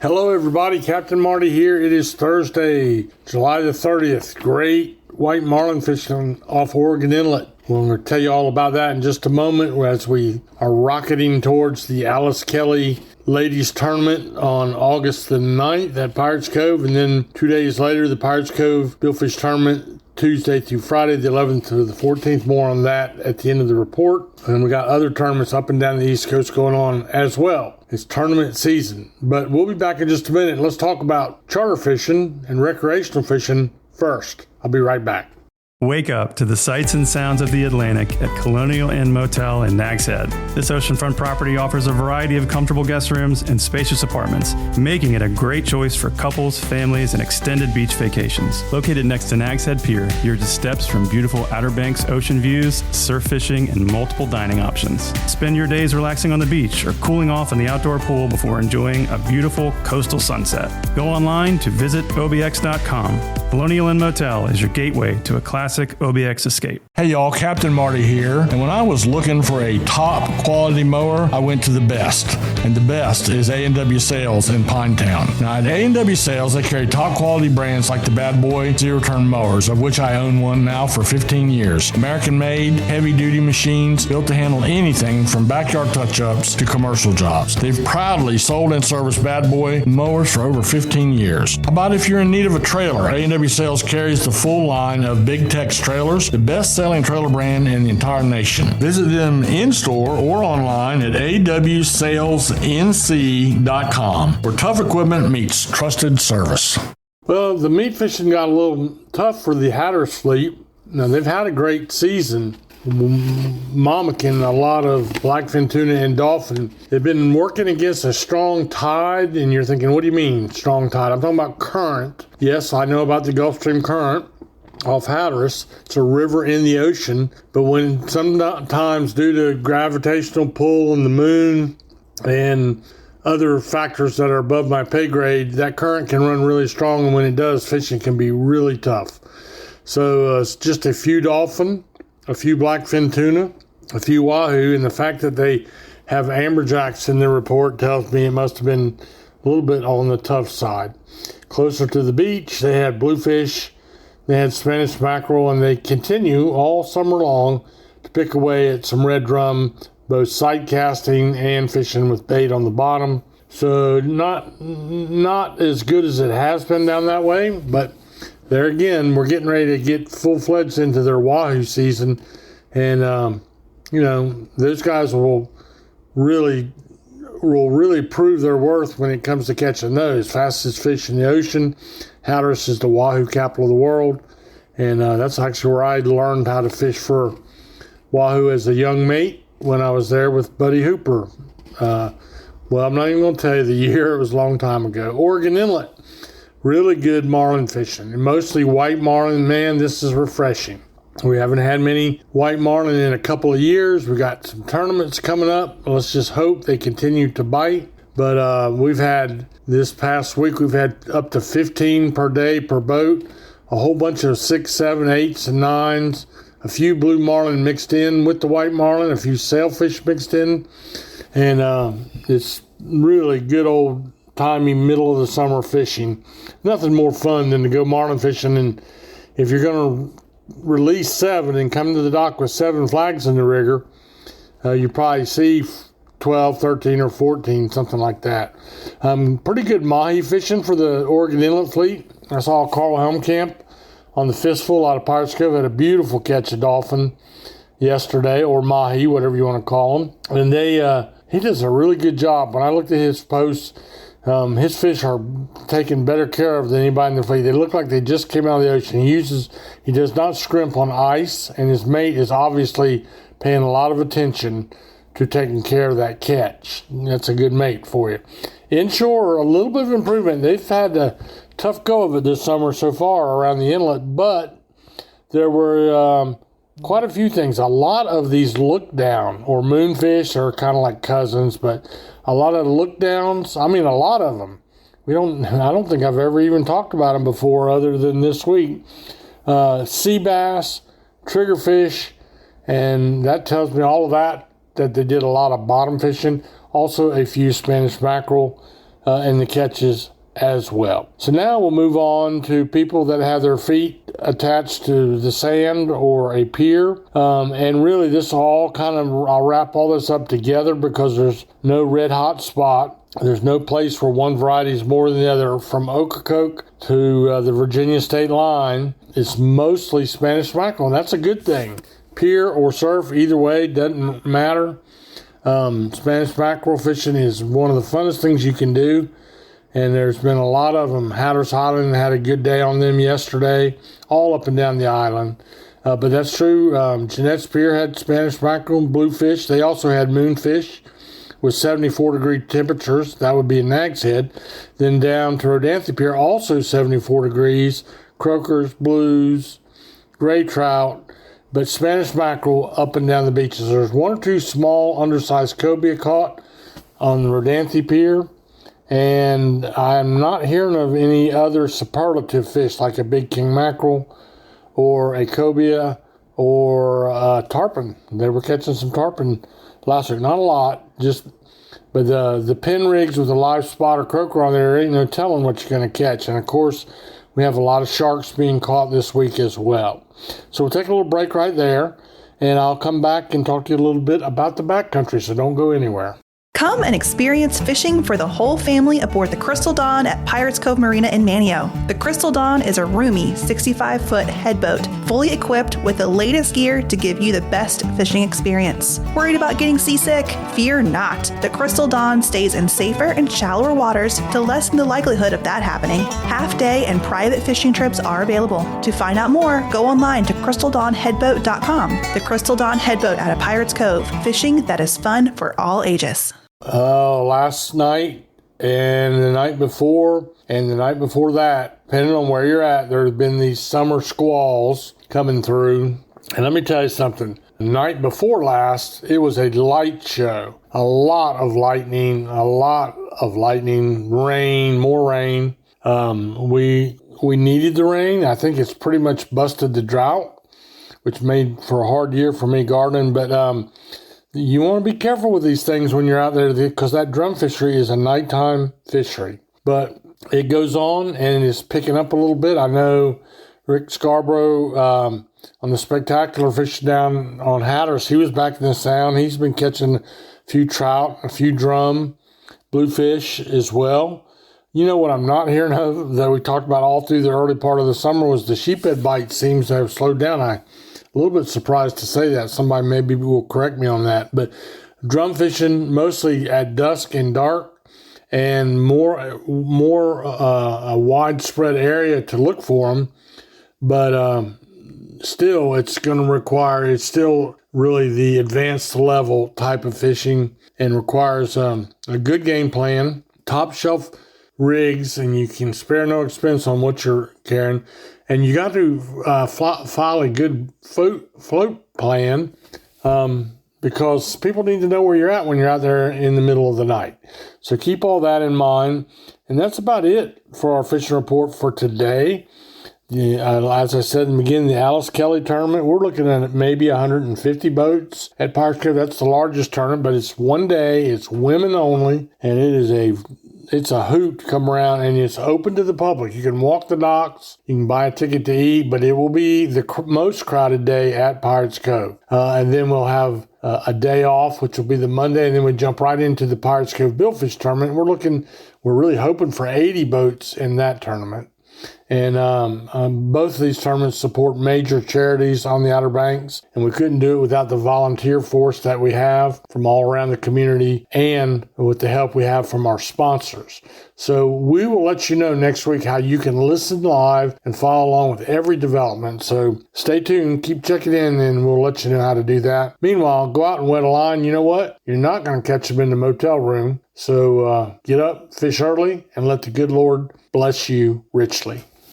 Hello everybody, Captain Marty here. It is Thursday, July the 30th. Great white marlin fishing off Oregon Inlet. We're going to tell you all about that in just a moment as we are rocketing towards the Alice Kelly Ladies Tournament on August the 9th at Pirates Cove. And then 2 days later, the Pirates Cove Billfish Tournament, Tuesday through Friday, the 11th to the 14th. More on that at the end of the report. And we got other tournaments up and down the East Coast going on as well. It's tournament season. But we'll be back in just a minute. Let's talk about charter fishing and recreational fishing first. I'll be right back. Wake up to the sights and sounds of the Atlantic at Colonial Inn Motel in Nags Head. This oceanfront property offers a variety of comfortable guest rooms and spacious apartments, making it a great choice for couples, families, and extended beach vacations. Located next to Nags Head Pier, you're just steps from beautiful Outer Banks ocean views, surf fishing, and multiple dining options. Spend your days relaxing on the beach or cooling off in the outdoor pool before enjoying a beautiful coastal sunset. Go online to visitobx.com. Colonial Inn Motel is your gateway to a classic OBX escape. Hey y'all, Captain Marty here. And when I was looking for a top quality mower, I went to the best. And the best is A&W Sales in Pinetown. Now at A&W Sales, they carry top quality brands like the Bad Boy zero-turn mowers, of which I own one now for 15 years. American-made, heavy-duty machines built to handle anything from backyard touch-ups to commercial jobs. They've proudly sold and serviced Bad Boy mowers for over 15 years. How about if you're in need of a trailer? A&W Sales carries the full line of Big Tex trailers, the best-selling trailer brand in the entire nation. Visit them in-store or online at awsalesnc.com, where tough equipment meets trusted service. Well, the meat fishing got a little tough for the Hatteras fleet. Now, they've had a great season, mommicking a lot of blackfin tuna and dolphin. They've been working against a strong tide, and you're thinking, what do you mean, strong tide? I'm talking about current. Yes, I know about the Gulf Stream current off Hatteras. It's a river in the ocean, but when sometimes due to gravitational pull and the moon and other factors that are above my pay grade, that current can run really strong, and when it does, fishing can be really tough. So it's just a few dolphin, a few blackfin tuna, a few wahoo, and the fact that they have amberjacks in their report tells me it must have been a little bit on the tough side. Closer to the beach, they had bluefish, they had Spanish mackerel, and they continue all summer long to pick away at some red drum, both sight casting and fishing with bait on the bottom. So not as good as it has been down that way, but there again, we're getting ready to get full-fledged into their wahoo season, and those guys will really prove their worth when it comes to catching those. Fastest fish in the ocean. Hatteras is the wahoo capital of the world, and that's actually where I learned how to fish for wahoo as a young mate when I was there with Buddy Hooper. Well, I'm not even going to tell you the year. It was a long time ago. Oregon Inlet. Really good marlin fishing, and mostly white marlin. Man, this is refreshing. We haven't had many white marlin in a couple of years. We got some tournaments coming up. Let's just hope they continue to bite. But we've had, this past week, we've had up to 15 per day per boat, a whole bunch of 6, 7, 8s, and 9s, a few blue marlin mixed in with the white marlin, a few sailfish mixed in, and it's really good old timey middle of the summer fishing. Nothing more fun than to go marlin fishing, and if you're going to release 7 and come to the dock with 7 flags in the rigger, you probably see 12, 13, or 14, something like that. Pretty good mahi fishing for the Oregon Inlet fleet. I saw Carl Helmkamp on the Fistful out of Pirates Cove had a beautiful catch of dolphin yesterday, or mahi, whatever you want to call them. And he does a really good job. When I looked at his posts, his fish are taken better care of than anybody in the fleet. They look like they just came out of the ocean. He does not scrimp on ice, and his mate is obviously paying a lot of attention to taking care of that catch. That's a good mate for you. Inshore, a little bit of improvement. They've had a tough go of it this summer so far around the inlet, but there were quite a few things. A lot of these look down or moonfish are kind of like cousins, but a lot of look downs, I mean a lot of them. I don't think I've ever even talked about them before other than this week. Sea bass, triggerfish, and that tells me all of that they did a lot of bottom fishing. Also a few Spanish mackerel, in the catches as well. So now we'll move on to people that have their feet attached to the sand or a pier. And really this all kind of, I'll wrap all this up together because there's no red hot spot. There's no place where one variety is more than the other. From Ocracoke to the Virginia state line, it's mostly Spanish mackerel, and that's a good thing. Pier or surf, either way, doesn't matter. Spanish mackerel fishing is one of the funnest things you can do, and there's been a lot of them. Hatteras Island had a good day on them yesterday, all up and down the island. But that's true. Jeanette's Pier had Spanish mackerel and bluefish. They also had moonfish with 74-degree temperatures. That would be a Nag's Head. Then down to Rodanthe Pier, also 74 degrees. Croakers, blues, gray trout, but Spanish mackerel up and down the beaches. There's one or two small, undersized cobia caught on the Rodanthe Pier, and I'm not hearing of any other superlative fish like a big king mackerel or a cobia or tarpon. They were catching some tarpon last week. Not a lot, but the pin rigs with a live spot or croaker on there, ain't no telling what you're going to catch. And of course, we have a lot of sharks being caught this week as well. So we'll take a little break right there, and I'll come back and talk to you a little bit about the backcountry, so don't go anywhere. Come and experience fishing for the whole family aboard the Crystal Dawn at Pirates Cove Marina in Manio. The Crystal Dawn is a roomy 65-foot headboat, fully equipped with the latest gear to give you the best fishing experience. Worried about getting seasick? Fear not. The Crystal Dawn stays in safer and shallower waters to lessen the likelihood of that happening. Half-day and private fishing trips are available. To find out more, go online to crystaldawnheadboat.com. The Crystal Dawn Headboat out of Pirates Cove. Fishing that is fun for all ages. Last night and the night before and the night before that, depending on where you're at, there have been these summer squalls coming through. And let me tell you something. The night before last, it was a light show. A lot of lightning, rain, more rain. We needed the rain. I think it's pretty much busted the drought, which made for a hard year for me gardening. But you want to be careful with these things when you're out there because that drum fishery is a nighttime fishery. But it goes on and it's picking up a little bit. I know Rick Scarborough on the Spectacular Fish down on Hatteras, he was back in the Sound. He's been catching a few trout, a few drum, bluefish as well. You know what I'm not hearing of that we talked about all through the early part of the summer was the sheephead bite seems to have slowed down. I'm a little bit surprised to say that. Somebody maybe will correct me on that. But drum fishing mostly at dusk and dark and more a widespread area to look for them. But still, it's still really the advanced level type of fishing and requires a good game plan, top shelf rigs, and you can spare no expense on what you're carrying. And you got to file a good float plan because people need to know where you're at when you're out there in the middle of the night. So keep all that in mind. And that's about it for our fishing report for today. As I said in the beginning, the Alice Kelly tournament, we're looking at maybe 150 boats at Pirates Cove. That's the largest tournament, but it's one day, it's women only, and it's a hoot to come around, and it's open to the public. You can walk the docks, you can buy a ticket to eat, but it will be the most crowded day at Pirates Cove. And then we'll have a day off, which will be the Monday, and then we jump right into the Pirates Cove Billfish tournament. We're really hoping for 80 boats in that tournament. And both of these tournaments support major charities on the Outer Banks, and we couldn't do it without the volunteer force that we have from all around the community and with the help we have from our sponsors. So we will let you know next week how you can listen live and follow along with every development. So stay tuned, keep checking in, and we'll let you know how to do that. Meanwhile, go out and wet a line. You know what? You're not going to catch them in the motel room. So get up, fish early, and let the good Lord bless you richly.